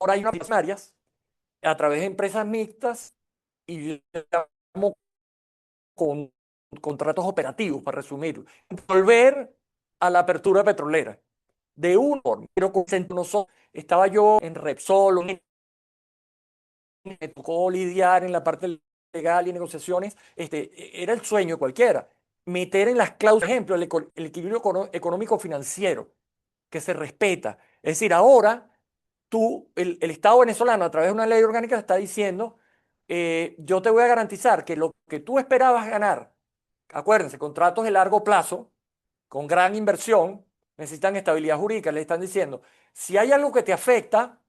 Ahora hay unas primarias a través de empresas mixtas y con contratos operativos, para resumir, volver a la apertura petrolera. De un forma, pero estaba yo en Repsol, me tocó lidiar en la parte legal y negociaciones, era el sueño de cualquiera. Meter en las cláusulas, por ejemplo, el equilibrio económico-financiero, que se respeta. Es decir, ahora el Estado venezolano, a través de una ley orgánica, está diciendo, yo te voy a garantizar que lo que tú esperabas ganar, acuérdense, contratos de largo plazo, con gran inversión, necesitan estabilidad jurídica, le están diciendo, si hay algo que te afecta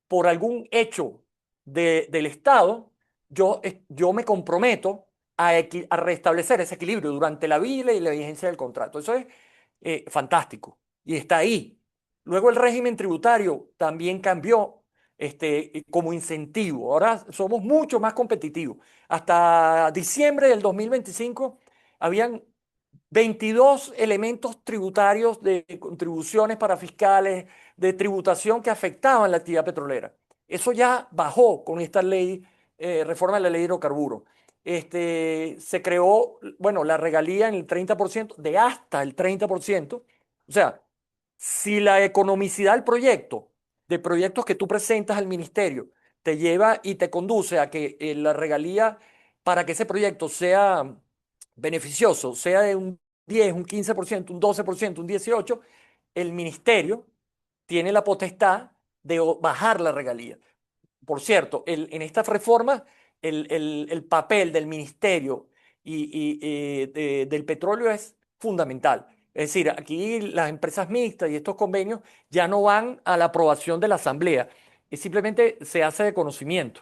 por algún hecho del Estado, yo me comprometo a restablecer ese equilibrio durante la vida y la vigencia del contrato. Eso es fantástico y está ahí. Luego el régimen tributario también cambió como incentivo. Ahora somos mucho más competitivos. Hasta diciembre del 2025 habían 22 elementos tributarios de contribuciones para fiscales, de tributación que afectaban la actividad petrolera. Eso ya bajó con esta ley, reforma de la ley de hidrocarburos. Se creó, bueno, la regalía en el 30%, de hasta el 30%. O sea, si la economicidad del proyecto, de proyectos que tú presentas al ministerio, te lleva y te conduce a que la regalía para que ese proyecto sea beneficioso, sea de un 10, un 15%, un 12%, un 18%, el ministerio tiene la potestad de bajar la regalía. Por cierto, en esta reforma, el papel del ministerio del petróleo es fundamental. Es decir, aquí las empresas mixtas y estos convenios ya no van a la aprobación de la Asamblea. simplemente se hace de conocimiento.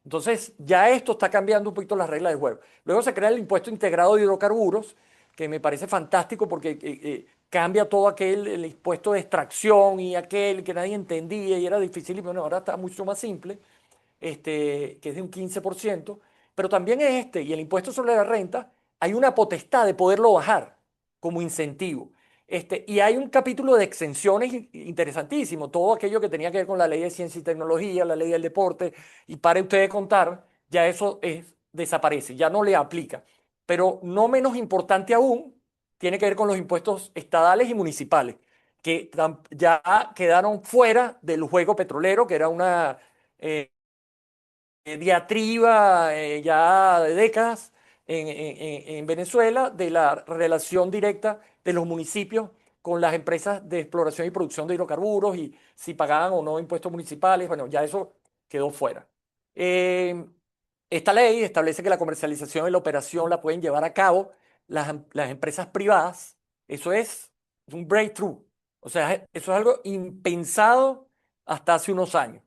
Entonces, ya esto está cambiando un poquito las reglas del juego. Luego se crea el impuesto integrado de hidrocarburos, que me parece fantástico porque cambia todo aquel, el impuesto de extracción y aquel que nadie entendía y era difícil, y bueno, ahora está mucho más simple, que es de un 15%, pero también es y el impuesto sobre la renta, hay una potestad de poderlo bajar como incentivo. Y hay un capítulo de exenciones interesantísimo, todo aquello que tenía que ver con la ley de ciencia y tecnología, la ley del deporte, y pare usted de contar, ya eso desaparece, ya no le aplica. Pero no menos importante aún, tiene que ver con los impuestos estadales y municipales, que ya quedaron fuera del juego petrolero, que era una eh, diatriba ya de décadas en Venezuela de la relación directa de los municipios con las empresas de exploración y producción de hidrocarburos y si pagaban o no impuestos municipales. Bueno, ya eso quedó fuera. Eh, Esta ley establece que la comercialización y la operación la pueden llevar a cabo las empresas privadas. Eso es un breakthrough. O sea, eso es algo impensado hasta hace unos años.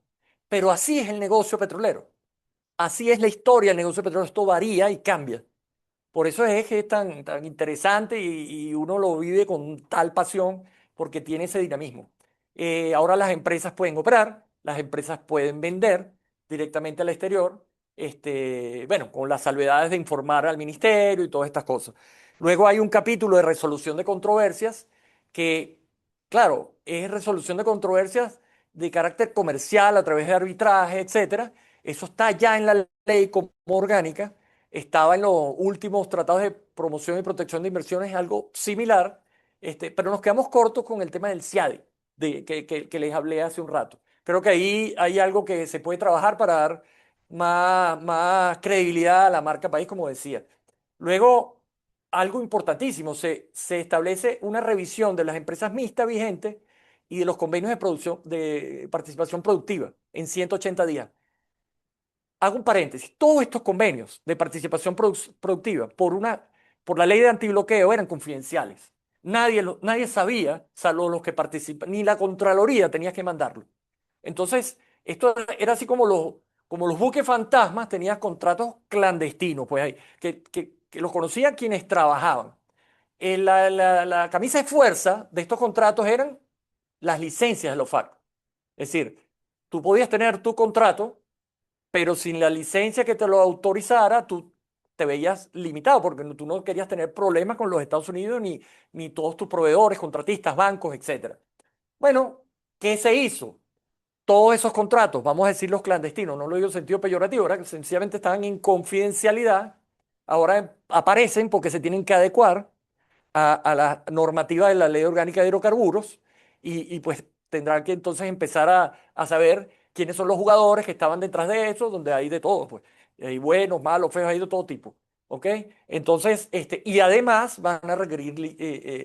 Pero así es el negocio petrolero. Así es la historia del negocio petrolero. Esto varía y cambia. Por eso es que es tan interesante y uno lo vive con tal pasión porque tiene ese dinamismo. Ahora las empresas pueden operar, las empresas pueden vender directamente al exterior, bueno, con las salvedades de informar al ministerio y todas estas cosas. Luego hay un capítulo de resolución de controversias que, claro, es resolución de controversias de carácter comercial a través de arbitraje, etcétera. Eso está ya en la ley como orgánica, estaba en los últimos tratados de promoción y protección de inversiones, algo similar, pero nos quedamos cortos con el tema del CIADI, que les hablé hace un rato. Creo que ahí hay algo que se puede trabajar para dar más credibilidad a la marca país, como decía. Luego, algo importantísimo, se establece una revisión de las empresas mixtas vigentes y de los convenios de producción, de participación productiva en 180 días. Hago un paréntesis, todos estos convenios de participación productiva por la ley de antibloqueo eran confidenciales. Nadie sabía, salvo los que participan, ni la Contraloría tenía que mandarlo. Entonces, esto era así como los buques fantasmas, tenías contratos clandestinos, pues ahí, que los conocían quienes trabajaban. La camisa de fuerza de estos contratos eran las licencias de los FARC. Es decir, tú podías tener tu contrato, pero sin la licencia que te lo autorizara, tú te veías limitado porque tú no querías tener problemas con los Estados Unidos ni todos tus proveedores, contratistas, bancos, etcétera. Bueno, ¿qué se hizo? Todos esos contratos, vamos a decir los clandestinos, no lo digo en sentido peyorativo, ahora que sencillamente estaban en confidencialidad, ahora aparecen porque se tienen que adecuar a la normativa de la Ley Orgánica de Hidrocarburos y pues tendrán que entonces empezar a saber quiénes son los jugadores que estaban detrás de eso, donde hay de todo, pues. Hay buenos, malos, feos, hay de todo tipo. ¿Ok? Entonces, y además van a requerir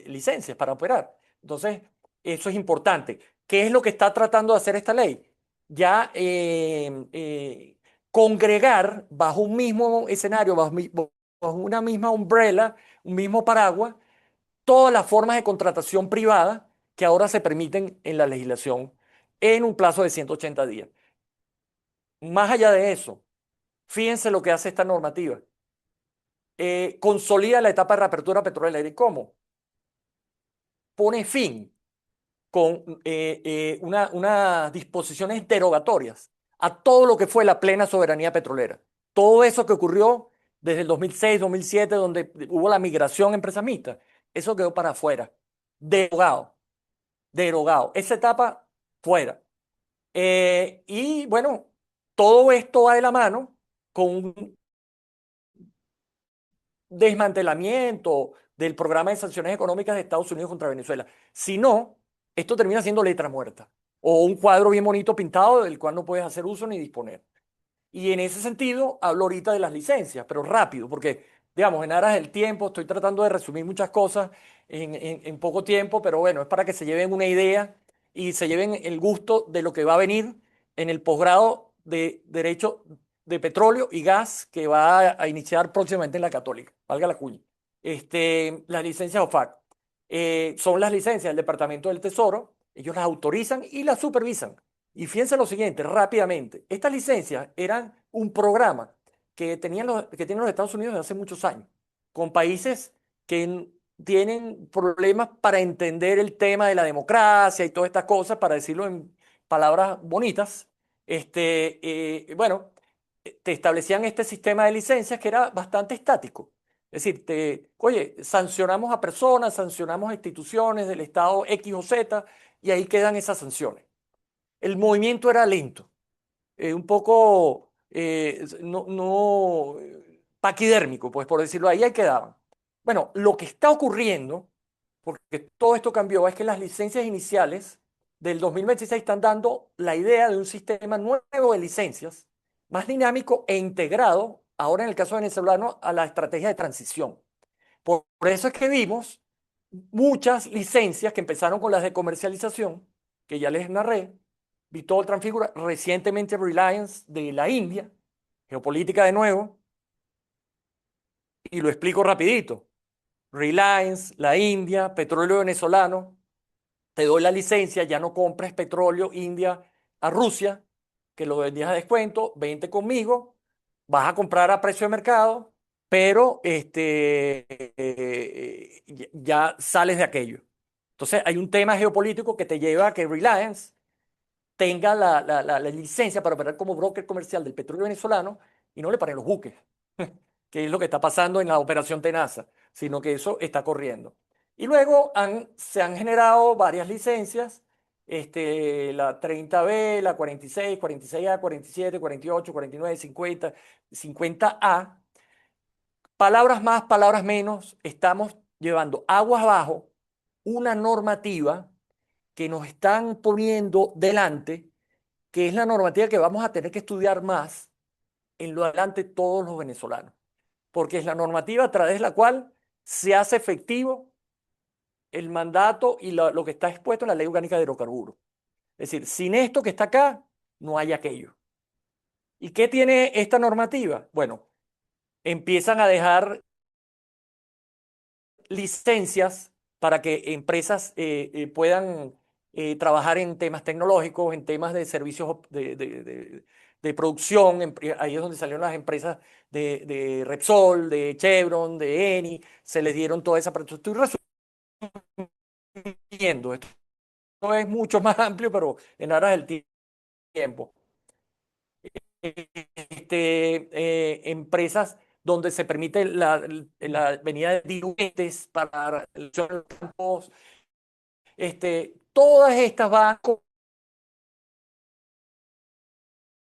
licencias para operar. Entonces, eso es importante. ¿Qué es lo que está tratando de hacer esta ley? Ya congregar bajo un mismo escenario, bajo una misma umbrella, un mismo paraguas, todas las formas de contratación privada que ahora se permiten en la legislación en un plazo de 180 días. Más allá de eso, fíjense lo que hace esta normativa. Consolida la etapa de reapertura petrolera. ¿Y cómo? Pone fin con unas disposiciones derogatorias a todo lo que fue la plena soberanía petrolera. Todo eso que ocurrió desde el 2006, 2007, donde hubo la migración a empresas mixtas, eso quedó para afuera. Derogado. Derogado. Esa etapa fuera. Y bueno, todo esto va de la mano con un desmantelamiento del programa de sanciones económicas de Estados Unidos contra Venezuela. Si no, esto termina siendo letra muerta o un cuadro bien bonito pintado del cual no puedes hacer uso ni disponer. Y en ese sentido, hablo ahorita de las licencias, pero rápido, porque, digamos, en aras del tiempo, estoy tratando de resumir muchas cosas en poco tiempo, pero bueno, es para que se lleven una idea y se lleven el gusto de lo que va a venir en el posgrado de Derecho de Petróleo y Gas que va a iniciar próximamente en la Católica, valga la cuña. Las licencias OFAC son las licencias del Departamento del Tesoro, ellos las autorizan y las supervisan. Y fíjense lo siguiente, rápidamente. Estas licencias eran un programa que tienen los Estados Unidos desde hace muchos años, con países que tienen problemas para entender el tema de la democracia y todas estas cosas, para decirlo en palabras bonitas. Bueno, te establecían este sistema de licencias que era bastante estático. Es decir, oye, sancionamos a personas, sancionamos a instituciones del Estado X o Z, y ahí quedan esas sanciones. El movimiento era lento, un poco paquidérmico, pues por decirlo, ahí quedaban. Bueno, lo que está ocurriendo, porque todo esto cambió, es que las licencias iniciales del 2026 están dando la idea de un sistema nuevo de licencias, más dinámico e integrado, ahora en el caso venezolano, a la estrategia de transición. Por eso es que vimos muchas licencias que empezaron con las de comercialización, que ya les narré, Vitol Transfigura, recientemente Reliance de la India, geopolítica de nuevo, y lo explico rapidito. Reliance, la India, petróleo venezolano, te doy la licencia, ya no compres petróleo India a Rusia, que lo vendías a descuento, vente conmigo, vas a comprar a precio de mercado, pero ya sales de aquello. Entonces hay un tema geopolítico que te lleva a que Reliance tenga la licencia para operar como broker comercial del petróleo venezolano y no le paren los buques, que es lo que está pasando en la operación Tenaza, sino que eso está corriendo. Y luego se han generado varias licencias, la 30B, la 46, 46A, 47, 48, 49, 50, 50A. Palabras más, palabras menos, estamos llevando aguas abajo una normativa que nos están poniendo delante, que es la normativa que vamos a tener que estudiar más en lo adelante todos los venezolanos, porque es la normativa a través de la cual se hace efectivo el mandato y lo que está expuesto en la Ley Orgánica de Hidrocarburos. Es decir, sin esto que está acá, no hay aquello. ¿Y qué tiene esta normativa? Bueno, empiezan a dejar licencias para que empresas puedan trabajar en temas tecnológicos, en temas de servicios de producción. Ahí es donde salieron las empresas de Repsol, de Chevron, de Eni, se les dieron toda esa. Estoy resumiendo, esto es mucho más amplio, pero en aras del tiempo. Empresas donde se permite la venida de diluentes para los campos. Todas estas van con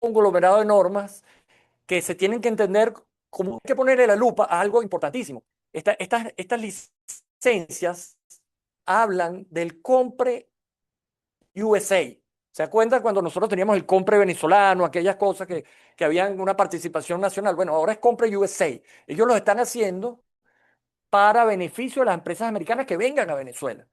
un conglomerado de normas que se tienen que entender como hay que ponerle la lupa a algo importantísimo. Estas licencias hablan del compre USA. ¿Se acuerdan cuando nosotros teníamos el compre venezolano, aquellas cosas que habían una participación nacional? Bueno, ahora es compre USA. Ellos lo están haciendo para beneficio de las empresas americanas que vengan a Venezuela.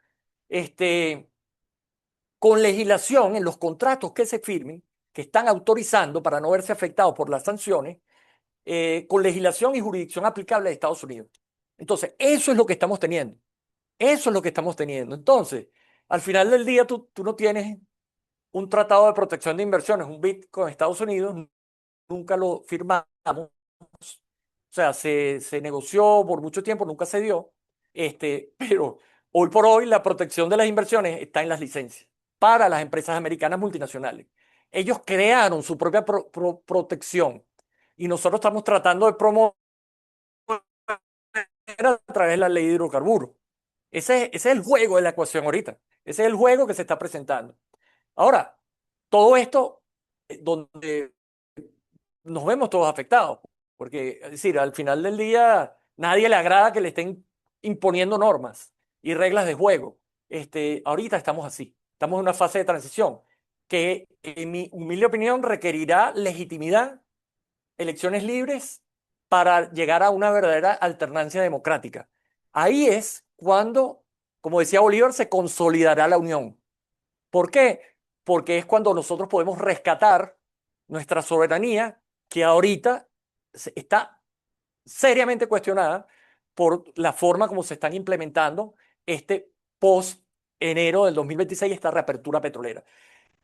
Con legislación en los contratos que se firmen, que están autorizando para no verse afectados por las sanciones, con legislación y jurisdicción aplicable de Estados Unidos. Entonces, eso es lo que estamos teniendo. Eso es lo que estamos teniendo. Entonces, al final del día, tú no tienes un tratado de protección de inversiones, un BIT con Estados Unidos, nunca lo firmamos. O sea, se negoció por mucho tiempo, nunca se dio. Pero hoy por hoy la protección de las inversiones está en las licencias para las empresas americanas multinacionales. Ellos crearon su propia protección y nosotros estamos tratando de promover a través de la ley de hidrocarburos. Ese es el juego de la ecuación ahorita. Ese es el juego que se está presentando. Ahora, todo esto donde nos vemos todos afectados, porque es decir, al final del día nadie le agrada que le estén imponiendo normas y reglas de juego. Ahorita estamos así, estamos en una fase de transición que, en mi humilde opinión, requerirá legitimidad, elecciones libres para llegar a una verdadera alternancia democrática. Ahí es cuando, como decía Bolívar, se consolidará la unión. ¿Por qué? Porque es cuando nosotros podemos rescatar nuestra soberanía, que ahorita está seriamente cuestionada por la forma como se están implementando post enero del 2026, esta reapertura petrolera.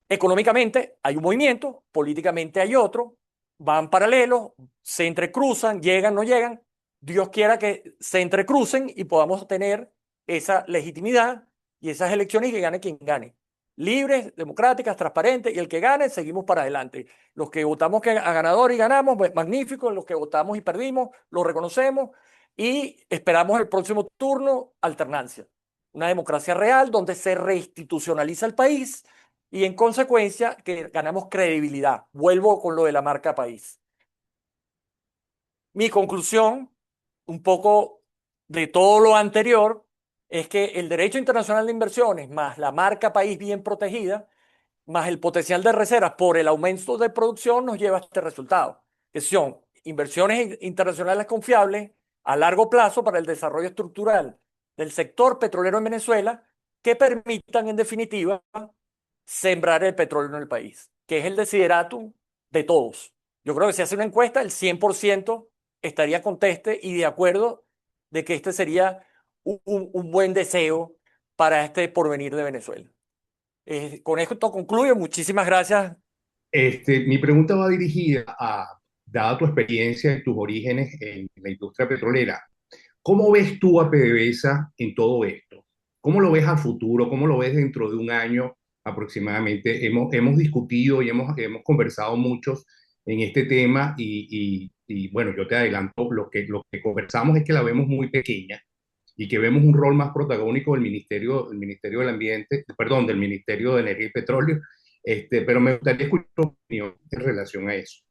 Económicamente hay un movimiento, políticamente hay otro, van paralelos, se entrecruzan, llegan, no llegan. Dios quiera que se entrecrucen y podamos tener esa legitimidad y esas elecciones y que gane quien gane. Libres, democráticas, transparentes, y el que gane, seguimos para adelante. Los que votamos a ganador y ganamos, pues magnífico. Los que votamos y perdimos, lo reconocemos y esperamos el próximo turno, alternancia. Una democracia real donde se reinstitucionaliza el país y en consecuencia que ganamos credibilidad. Vuelvo con lo de la marca país. Mi conclusión, un poco de todo lo anterior, es que el derecho internacional de inversiones más la marca país bien protegida, más el potencial de reservas por el aumento de producción nos lleva a este resultado, que son inversiones internacionales confiables a largo plazo para el desarrollo estructural del sector petrolero en Venezuela que permitan en definitiva sembrar el petróleo en el país, que es el desideratum de todos. Yo creo que si hace una encuesta, el 100% estaría conteste y de acuerdo de que este sería un buen deseo para este porvenir de Venezuela. Con esto concluyo. Muchísimas gracias. Mi pregunta va dirigida a, dada tu experiencia y tus orígenes en la industria petrolera, ¿cómo ves tú a PDVSA en todo esto? ¿Cómo lo ves al futuro? ¿Cómo lo ves dentro de un año aproximadamente? Hemos discutido y hemos conversado muchos en este tema y bueno, yo te adelanto, lo que conversamos es que la vemos muy pequeña y que vemos un rol más protagónico del Ministerio del Ambiente, perdón, del Ministerio de Energía y Petróleo, pero me gustaría escuchar tu opinión en relación a eso.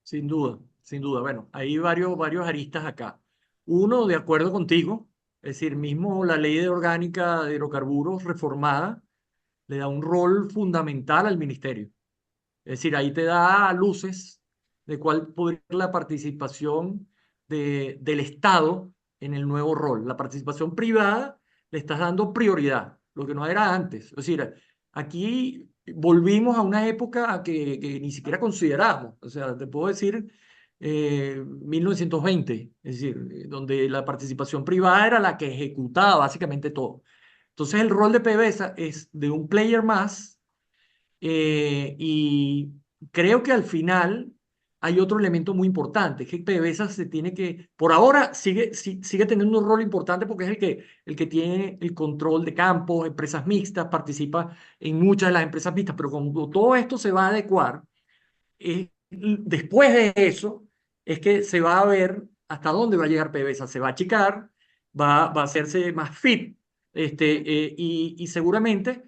Sin duda, sin duda. Bueno, hay varios aristas acá. Uno, de acuerdo contigo, es decir, mismo la ley de orgánica de hidrocarburos reformada le da un rol fundamental al ministerio. Es decir, ahí te da luces de cuál podría ser la participación del Estado en el nuevo rol. La participación privada le estás dando prioridad, lo que no era antes. Es decir, aquí volvimos a una época que ni siquiera consideramos. O sea, te puedo decir 1920, es decir, donde la participación privada era la que ejecutaba básicamente todo. Entonces, el rol de PDVSA es de un player más y creo que al final hay otro elemento muy importante, es que PDVSA se tiene que, por ahora sigue teniendo un rol importante porque es el que tiene el control de campos, empresas mixtas, participa en muchas de las empresas mixtas, pero cuando todo esto se va a adecuar, después de eso es que se va a ver hasta dónde va a llegar PDVSA, se va a achicar, va a hacerse más fit, y seguramente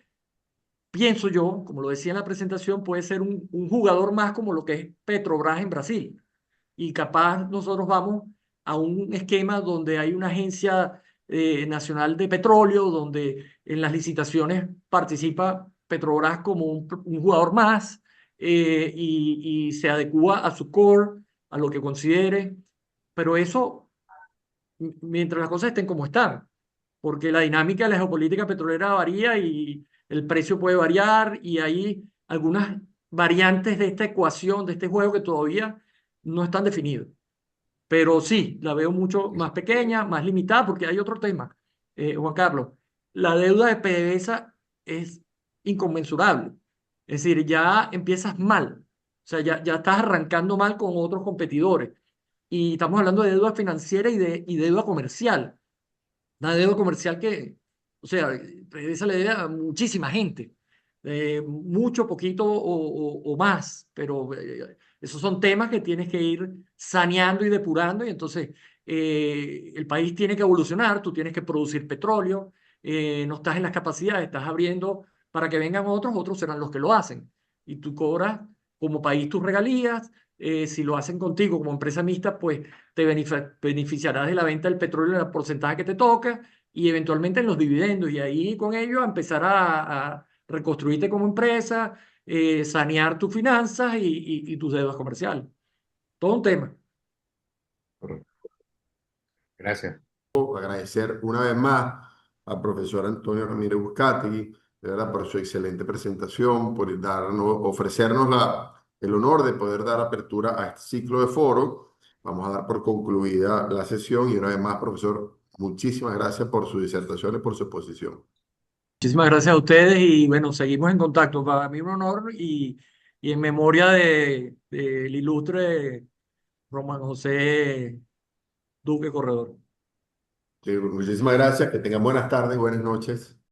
pienso yo, como lo decía en la presentación, puede ser un jugador más como lo que es Petrobras en Brasil. Y capaz nosotros vamos a un esquema donde hay una agencia nacional de petróleo, donde en las licitaciones participa Petrobras como un jugador más y se adecua a su core, a lo que considere. Pero eso, mientras las cosas estén como están, porque la dinámica de la geopolítica petrolera varía y el precio puede variar y hay algunas variantes de esta ecuación, de este juego que todavía no están definidos. Pero sí, la veo mucho más pequeña, más limitada, porque hay otro tema, Juan Carlos. La deuda de PDVSA es inconmensurable. Es decir, ya empiezas mal. O sea, ya estás arrancando mal con otros competidores. Y estamos hablando de deuda financiera y deuda comercial. Una deuda comercial que, o sea, esa le debe a muchísima gente, mucho, poquito o más, pero esos son temas que tienes que ir saneando y depurando y entonces el país tiene que evolucionar, tú tienes que producir petróleo, no estás en las capacidades, estás abriendo para que vengan otros, otros serán los que lo hacen y tú cobras como país tus regalías. Si lo hacen contigo como empresa mixta, pues te beneficiarás de la venta del petróleo en el porcentaje que te toca y eventualmente en los dividendos y ahí con ello a empezar a reconstruirte como empresa, sanear tus finanzas y tus deudas comerciales. Todo un tema. Gracias. Agradecer una vez más al profesor Antonio Ramírez Buscategui, de verdad, por su excelente presentación, por ofrecernos el honor de poder dar apertura a este ciclo de foro. Vamos a dar por concluida la sesión y una vez más, profesor, muchísimas gracias por su disertación y por su exposición. Muchísimas gracias a ustedes y bueno, seguimos en contacto. Para mí un honor y en memoria del ilustre Román José Duque Corredor. Muchísimas gracias, que tengan buenas tardes, buenas noches.